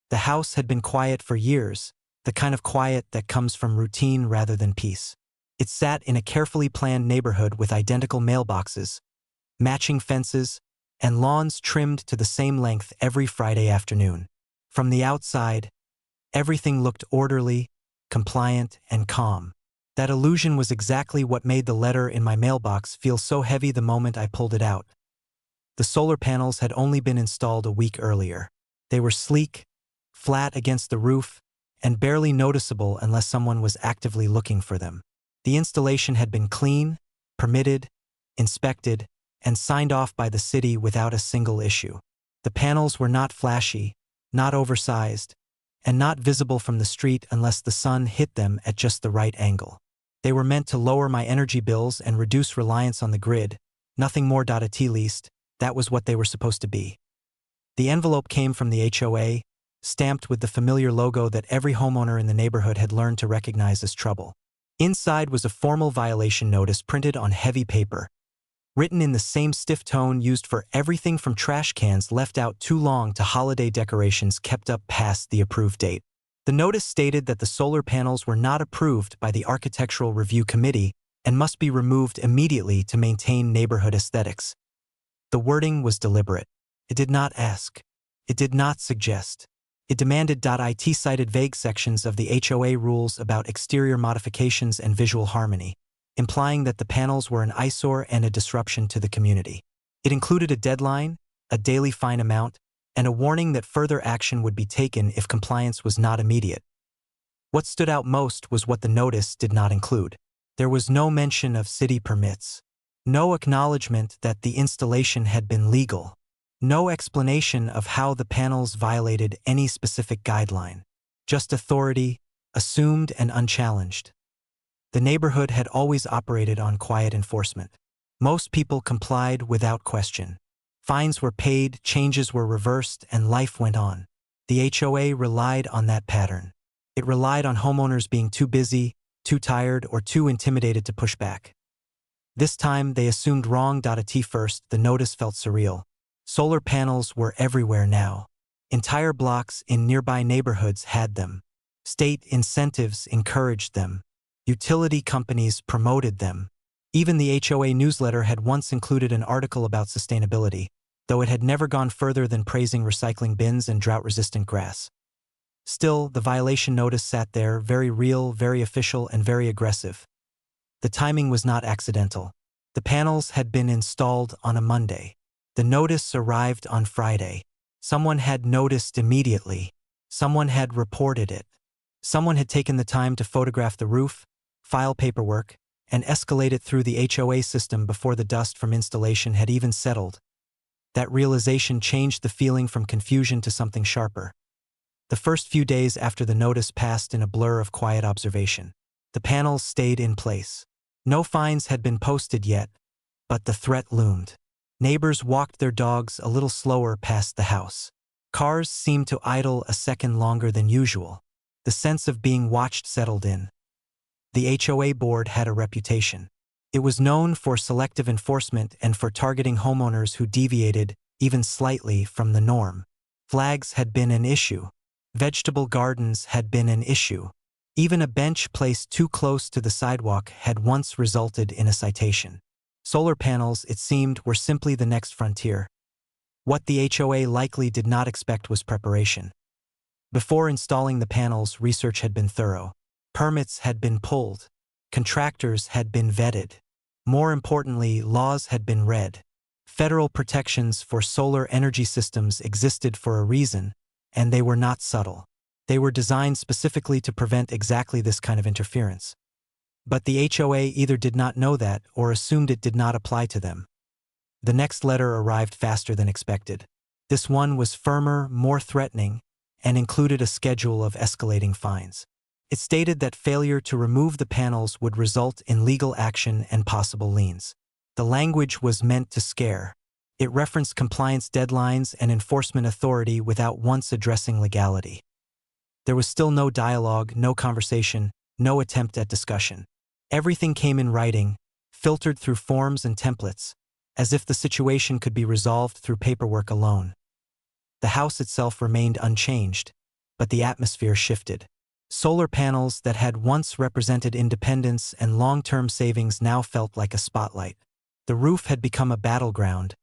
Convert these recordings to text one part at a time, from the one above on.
The house had been quiet for years, the kind of quiet that comes from routine rather than peace. It sat in a carefully planned neighborhood with identical mailboxes, matching fences, and lawns trimmed to the same length every Friday afternoon. From the outside, everything looked orderly, compliant, and calm. That illusion was exactly what made the letter in my mailbox feel so heavy the moment I pulled it out. The solar panels had only been installed a week earlier. They were sleek, flat against the roof, and barely noticeable unless someone was actively looking for them. The installation had been clean, permitted, inspected, and signed off by the city without a single issue. The panels were not flashy, not oversized, and not visible from the street unless the sun hit them at just the right angle. They were meant to lower my energy bills and reduce reliance on the grid, nothing more. At least, that was what they were supposed to be. The envelope came from the HOA, stamped with the familiar logo that every homeowner in the neighborhood had learned to recognize as trouble. Inside was a formal violation notice printed on heavy paper, written in the same stiff tone used for everything from trash cans left out too long to holiday decorations kept up past the approved date. The notice stated that the solar panels were not approved by the Architectural Review Committee and must be removed immediately to maintain neighborhood aesthetics. The wording was deliberate. It did not ask. It did not suggest. It demanded. It cited vague sections of the HOA rules about exterior modifications and visual harmony, implying that the panels were an eyesore and a disruption to the community. It included a deadline, a daily fine amount, and a warning that further action would be taken if compliance was not immediate. What stood out most was what the notice did not include. There was no mention of city permits, no acknowledgement that the installation had been legal, no explanation of how the panels violated any specific guideline, just authority, assumed and unchallenged. The neighborhood had always operated on quiet enforcement. Most people complied without question. Fines were paid, changes were reversed, and life went on. The HOA relied on that pattern. It relied on homeowners being too busy, too tired, or too intimidated to push back. This time, they assumed wrong. At first, the notice felt surreal. Solar panels were everywhere now. Entire blocks in nearby neighborhoods had them. State incentives encouraged them. Utility companies promoted them. Even the HOA newsletter had once included an article about sustainability, though it had never gone further than praising recycling bins and drought-resistant grass. Still, the violation notice sat there, very real, very official, and very aggressive. The timing was not accidental. The panels had been installed on a Monday. The notice arrived on Friday. Someone had noticed immediately. Someone had reported it. Someone had taken the time to photograph the roof, file paperwork, and escalate it through the HOA system before the dust from installation had even settled. That realization changed the feeling from confusion to something sharper. The first few days after the notice passed in a blur of quiet observation. The panels stayed in place. No fines had been posted yet, but the threat loomed. Neighbors walked their dogs a little slower past the house. Cars seemed to idle a second longer than usual. The sense of being watched settled in. The HOA board had a reputation. It was known for selective enforcement and for targeting homeowners who deviated, even slightly, from the norm. Flags had been an issue. Vegetable gardens had been an issue. Even a bench placed too close to the sidewalk had once resulted in a citation. Solar panels, it seemed, were simply the next frontier. What the HOA likely did not expect was preparation. Before installing the panels, research had been thorough. Permits had been pulled. Contractors had been vetted. More importantly, laws had been read. Federal protections for solar energy systems existed for a reason, and they were not subtle. They were designed specifically to prevent exactly this kind of interference. But the HOA either did not know that or assumed it did not apply to them. The next letter arrived faster than expected. This one was firmer, more threatening, and included a schedule of escalating fines. It stated that failure to remove the panels would result in legal action and possible liens. The language was meant to scare. It referenced compliance deadlines and enforcement authority without once addressing legality. There was still no dialogue, no conversation, no attempt at discussion. Everything came in writing, filtered through forms and templates, as if the situation could be resolved through paperwork alone. The house itself remained unchanged. but the atmosphere shifted. Solar panels that had once represented independence and long-term savings now felt like a spotlight. The roof had become a battleground,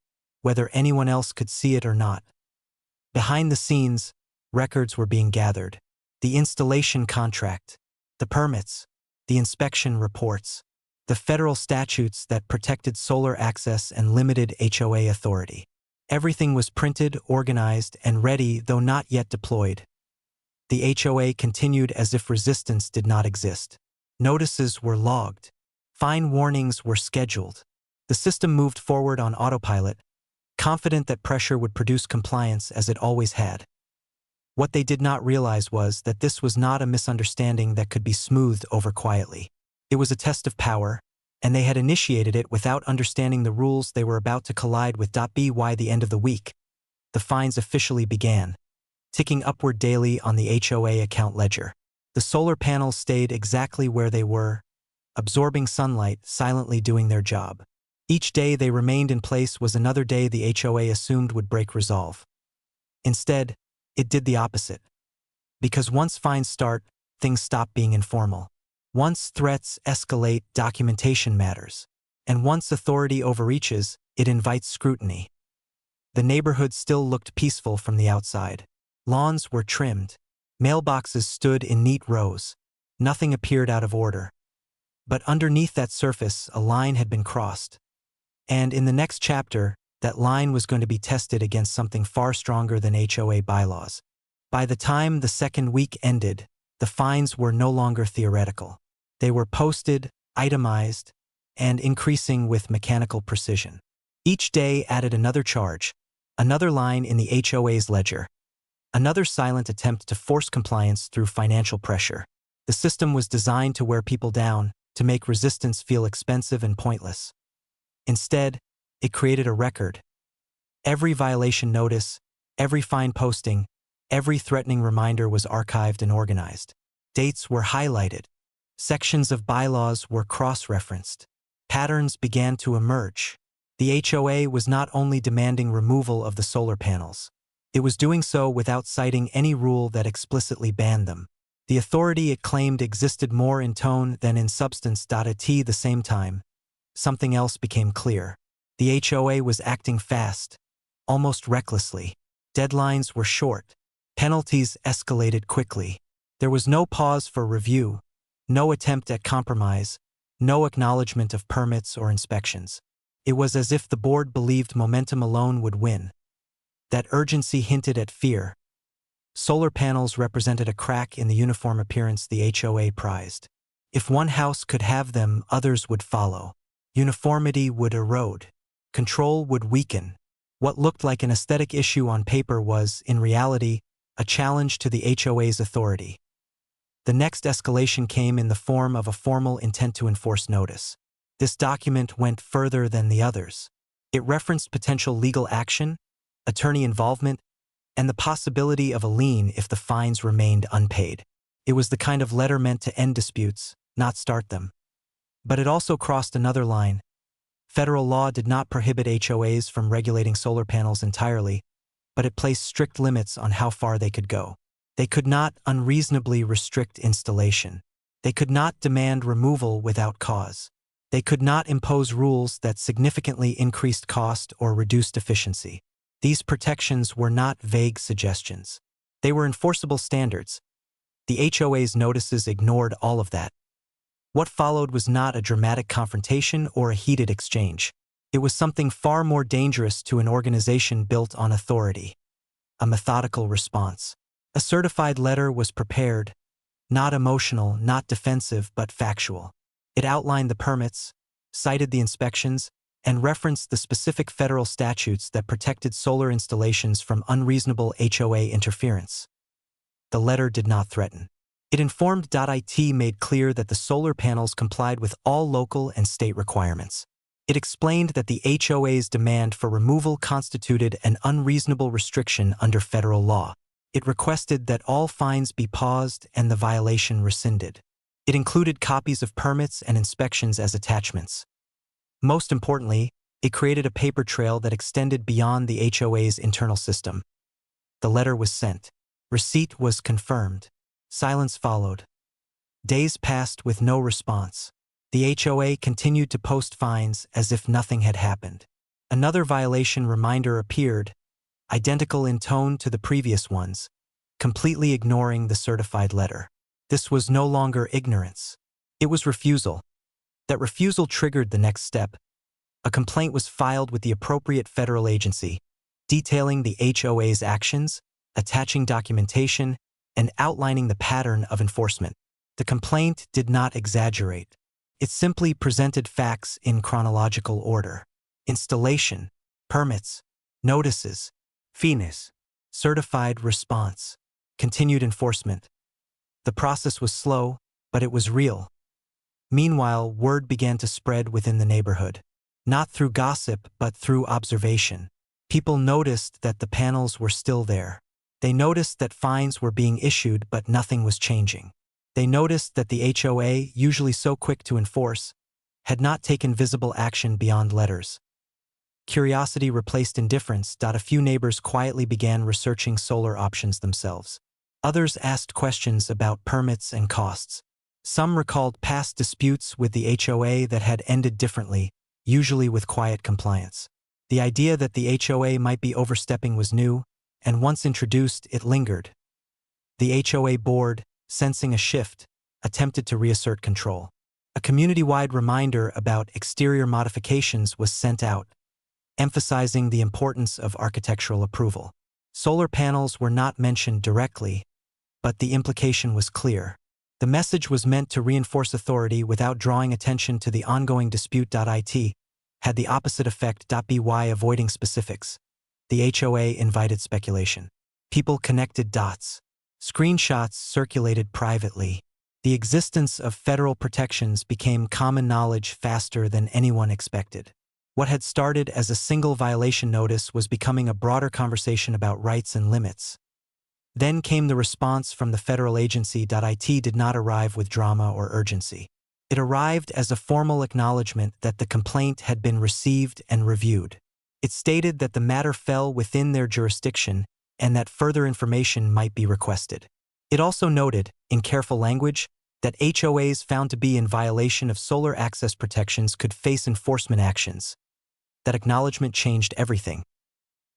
whether anyone else could see it or not. Behind the scenes, records were being gathered. The installation contract, the permits, the inspection reports, the federal statutes that protected solar access and limited HOA authority. Everything was printed, organized, and ready, though not yet deployed. The HOA continued as if resistance did not exist. Notices were logged. Fine warnings were scheduled. The system moved forward on autopilot, confident that pressure would produce compliance as it always had. What they did not realize was that this was not a misunderstanding that could be smoothed over quietly. It was a test of power, and they had initiated it without understanding the rules they were about to collide with. By the end of the week, the fines officially began, ticking upward daily on the HOA account ledger. The solar panels stayed exactly where they were, absorbing sunlight, silently doing their job. Each day they remained in place was another day the HOA assumed would break resolve. Instead, it did the opposite. Because once fines start, things stop being informal. Once threats escalate, documentation matters. And once authority overreaches, it invites scrutiny. The neighborhood still looked peaceful from the outside. Lawns were trimmed. Mailboxes stood in neat rows. Nothing appeared out of order. But underneath that surface, a line had been crossed. And in the next chapter, that line was going to be tested against something far stronger than HOA bylaws. By the time the second week ended, the fines were no longer theoretical. They were posted, itemized, and increasing with mechanical precision. Each day added another charge, another line in the HOA's ledger, another silent attempt to force compliance through financial pressure. The system was designed to wear people down, to make resistance feel expensive and pointless. Instead, it created a record. Every violation notice, every fine posting, every threatening reminder was archived and organized. Dates were highlighted. Sections of bylaws were cross-referenced. Patterns began to emerge. The HOA was not only demanding removal of the solar panels. It was doing so without citing any rule that explicitly banned them. The authority it claimed existed more in tone than in substance. At the same time, something else became clear. The HOA was acting fast, almost recklessly. Deadlines were short. Penalties escalated quickly. There was no pause for review, no attempt at compromise, no acknowledgement of permits or inspections. It was as if the board believed momentum alone would win. That urgency hinted at fear. Solar panels represented a crack in the uniform appearance the HOA prized. If one house could have them, others would follow. Uniformity would erode. Control would weaken. What looked like an aesthetic issue on paper was, in reality, a challenge to the HOA's authority. The next escalation came in the form of a formal intent to enforce notice. This document went further than the others. It referenced potential legal action, attorney involvement, and the possibility of a lien if the fines remained unpaid. It was the kind of letter meant to end disputes, not start them. But it also crossed another line. Federal law did not prohibit HOAs from regulating solar panels entirely, but it placed strict limits on how far they could go. They could not unreasonably restrict installation. They could not demand removal without cause. They could not impose rules that significantly increased cost or reduced efficiency. These protections were not vague suggestions. They were enforceable standards. The HOA's notices ignored all of that. What followed was not a dramatic confrontation or a heated exchange. It was something far more dangerous to an organization built on authority. A methodical response. A certified letter was prepared, not emotional, not defensive, but factual. It outlined the permits, cited the inspections, and referenced the specific federal statutes that protected solar installations from unreasonable HOA interference. The letter did not threaten. It informed. It made clear that the solar panels complied with all local and state requirements. It explained that the HOA's demand for removal constituted an unreasonable restriction under federal law. It requested that all fines be paused and the violation rescinded. It included copies of permits and inspections as attachments. Most importantly, it created a paper trail that extended beyond the HOA's internal system. The letter was sent. Receipt was confirmed. Silence followed. Days passed with no response. The HOA continued to post fines as if nothing had happened. Another violation reminder appeared, identical in tone to the previous ones, completely ignoring the certified letter. This was no longer ignorance. It was refusal. That refusal triggered the next step. A complaint was filed with the appropriate federal agency, detailing the HOA's actions, attaching documentation, and outlining the pattern of enforcement. The complaint did not exaggerate. It simply presented facts in chronological order. Installation, permits, notices, fees, certified response, continued enforcement. The process was slow, but it was real. Meanwhile, word began to spread within the neighborhood. Not through gossip, but through observation. People noticed that the panels were still there. They noticed that fines were being issued, but nothing was changing. They noticed that the HOA, usually so quick to enforce, had not taken visible action beyond letters. Curiosity replaced indifference. A few neighbors quietly began researching solar options themselves. Others asked questions about permits and costs. Some recalled past disputes with the HOA that had ended differently, usually with quiet compliance. The idea that the HOA might be overstepping was new, and once introduced, it lingered. The HOA board, sensing a shift, attempted to reassert control. A community-wide reminder about exterior modifications was sent out, emphasizing the importance of architectural approval. Solar panels were not mentioned directly, but the implication was clear. The message was meant to reinforce authority without drawing attention to the ongoing dispute. It had the opposite effect. By avoiding specifics, the HOA invited speculation. People connected dots. Screenshots circulated privately. The existence of federal protections became common knowledge faster than anyone expected. What had started as a single violation notice was becoming a broader conversation about rights and limits. Then came the response from the federal agency. It did not arrive with drama or urgency. It arrived as a formal acknowledgement that the complaint had been received and reviewed. It stated that the matter fell within their jurisdiction and that further information might be requested. It also noted, in careful language, that HOAs found to be in violation of solar access protections could face enforcement actions. That acknowledgement changed everything.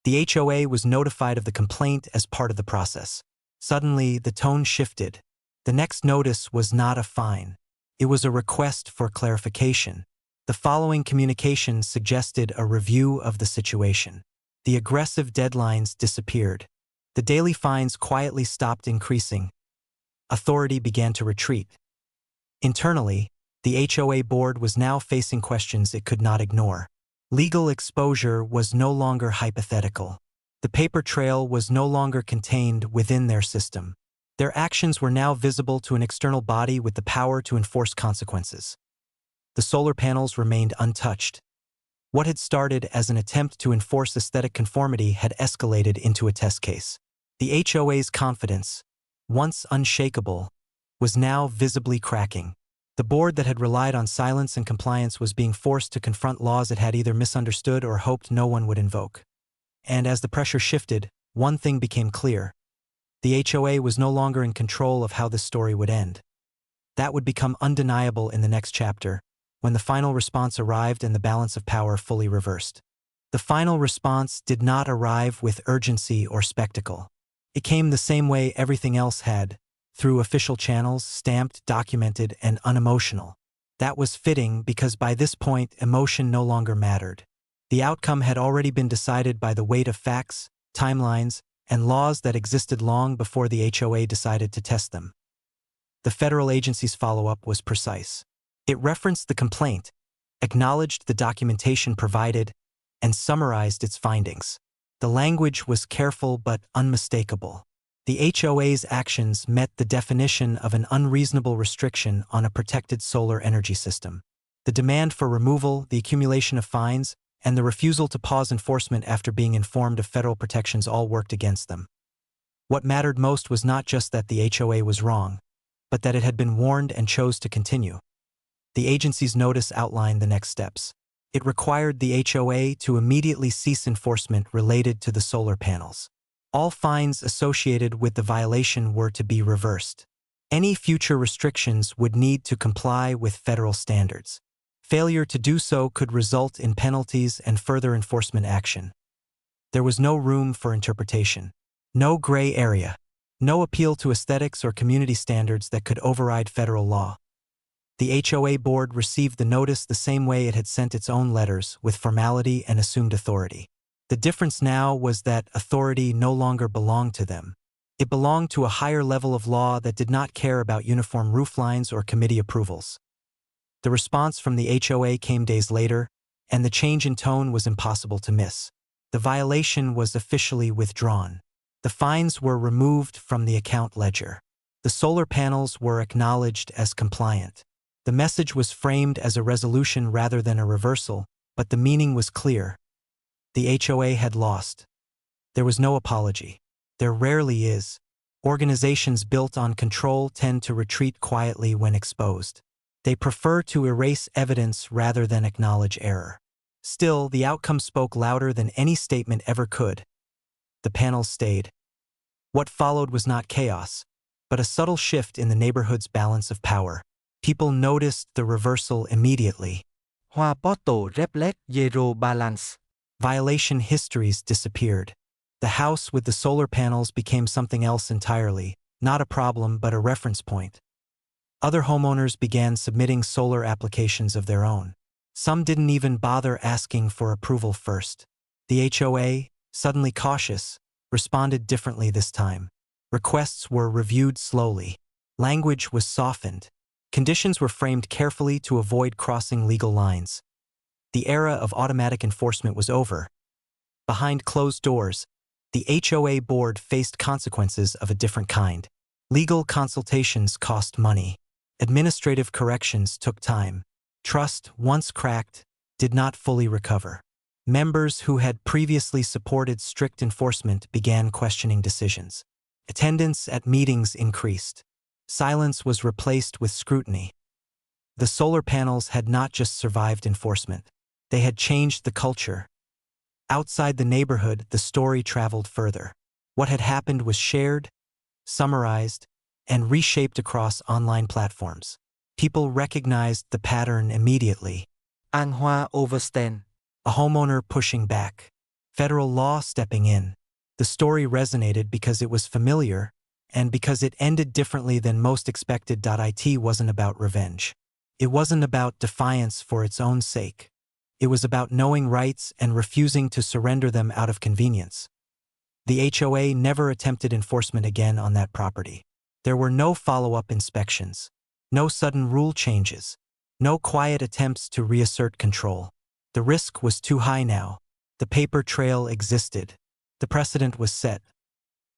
The HOA was notified of the complaint as part of the process. Suddenly, the tone shifted. The next notice was not a fine. It was a request for clarification. The following communication suggested a review of the situation. The aggressive deadlines disappeared. The daily fines quietly stopped increasing. Authority began to retreat. Internally, the HOA board was now facing questions it could not ignore. Legal exposure was no longer hypothetical. The paper trail was no longer contained within their system. Their actions were now visible to an external body with the power to enforce consequences. The solar panels remained untouched. What had started as an attempt to enforce aesthetic conformity had escalated into a test case. The HOA's confidence, once unshakable, was now visibly cracking. The board that had relied on silence and compliance was being forced to confront laws it had either misunderstood or hoped no one would invoke. And as the pressure shifted, one thing became clear. The HOA was no longer in control of how this story would end. That would become undeniable in the next chapter, when the final response arrived and the balance of power fully reversed. The final response did not arrive with urgency or spectacle. It came the same way everything else had, through official channels, stamped, documented, and unemotional. That was fitting because by this point, emotion no longer mattered. The outcome had already been decided by the weight of facts, timelines, and laws that existed long before the HOA decided to test them. The federal agency's follow-up was precise. It referenced the complaint, acknowledged the documentation provided, and summarized its findings. The language was careful but unmistakable. The HOA's actions met the definition of an unreasonable restriction on a protected solar energy system. The demand for removal, the accumulation of fines, and the refusal to pause enforcement after being informed of federal protections all worked against them. What mattered most was not just that the HOA was wrong, but that it had been warned and chose to continue. The agency's notice outlined the next steps. It required the HOA to immediately cease enforcement related to the solar panels. All fines associated with the violation were to be reversed. Any future restrictions would need to comply with federal standards. Failure to do so could result in penalties and further enforcement action. There was no room for interpretation. No gray area. No appeal to aesthetics or community standards that could override federal law. The HOA board received the notice the same way it had sent its own letters, with formality and assumed authority. The difference now was that authority no longer belonged to them. It belonged to a higher level of law that did not care about uniform rooflines or committee approvals. The response from the HOA came days later, and the change in tone was impossible to miss. The violation was officially withdrawn. The fines were removed from the account ledger. The solar panels were acknowledged as compliant. The message was framed as a resolution rather than a reversal, but the meaning was clear. The HOA had lost. There was no apology. There rarely is. Organizations built on control tend to retreat quietly when exposed. They prefer to erase evidence rather than acknowledge error. Still, the outcome spoke louder than any statement ever could. The panels stayed. What followed was not chaos, but a subtle shift in the neighborhood's balance of power. People noticed the reversal immediately. Hoa poto reflect zero balance. Violation histories disappeared. The house with the solar panels became something else entirely, not a problem but a reference point. Other homeowners began submitting solar applications of their own. Some didn't even bother asking for approval first. The HOA, suddenly cautious, responded differently this time. Requests were reviewed slowly. Language was softened. Conditions were framed carefully to avoid crossing legal lines. The era of automatic enforcement was over. Behind closed doors, the HOA board faced consequences of a different kind. Legal consultations cost money. Administrative corrections took time. Trust, once cracked, did not fully recover. Members who had previously supported strict enforcement began questioning decisions. Attendance at meetings increased. Silence was replaced with scrutiny. The solar panels had not just survived enforcement. They had changed the culture. Outside the neighborhood, the story traveled further. What had happened was shared, summarized, and reshaped across online platforms. People recognized the pattern immediately. An hoa overstand. A homeowner pushing back. Federal law stepping in. The story resonated because it was familiar, and because it ended differently than most expected. It wasn't about revenge. It wasn't about defiance for its own sake. It was about knowing rights and refusing to surrender them out of convenience. The HOA never attempted enforcement again on that property. There were no follow-up inspections, no sudden rule changes, no quiet attempts to reassert control. The risk was too high now. The paper trail existed. The precedent was set.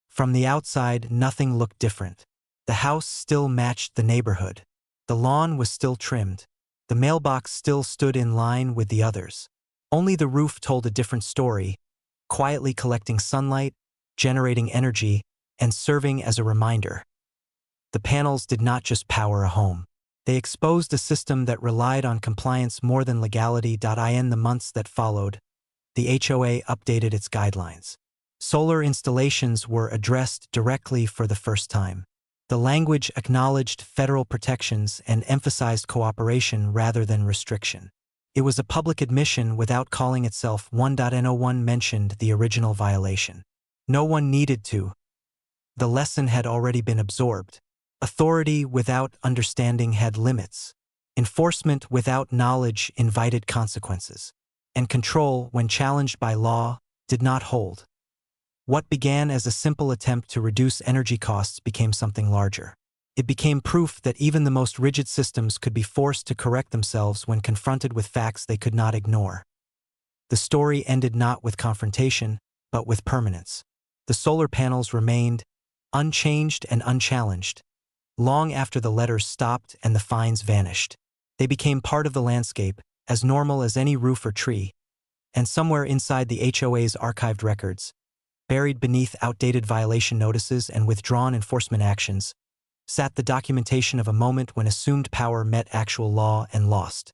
From the outside, nothing looked different. The house still matched the neighborhood. The lawn was still trimmed. The mailbox still stood in line with the others. Only the roof told a different story, quietly collecting sunlight, generating energy, and serving as a reminder. The panels did not just power a home. They exposed a system that relied on compliance more than legality. In the months that followed, the HOA updated its guidelines. Solar installations were addressed directly for the first time. The language acknowledged federal protections and emphasized cooperation rather than restriction. It was a public admission without calling itself one. No one mentioned the original violation. No one needed to. The lesson had already been absorbed. Authority without understanding had limits. Enforcement without knowledge invited consequences. And control, when challenged by law, did not hold. What began as a simple attempt to reduce energy costs became something larger. It became proof that even the most rigid systems could be forced to correct themselves when confronted with facts they could not ignore. The story ended not with confrontation, but with permanence. The solar panels remained unchanged and unchallenged. Long after the letters stopped and the fines vanished, they became part of the landscape, as normal as any roof or tree. And somewhere inside the HOA's archived records, buried beneath outdated violation notices and withdrawn enforcement actions, sat the documentation of a moment when assumed power met actual law and lost.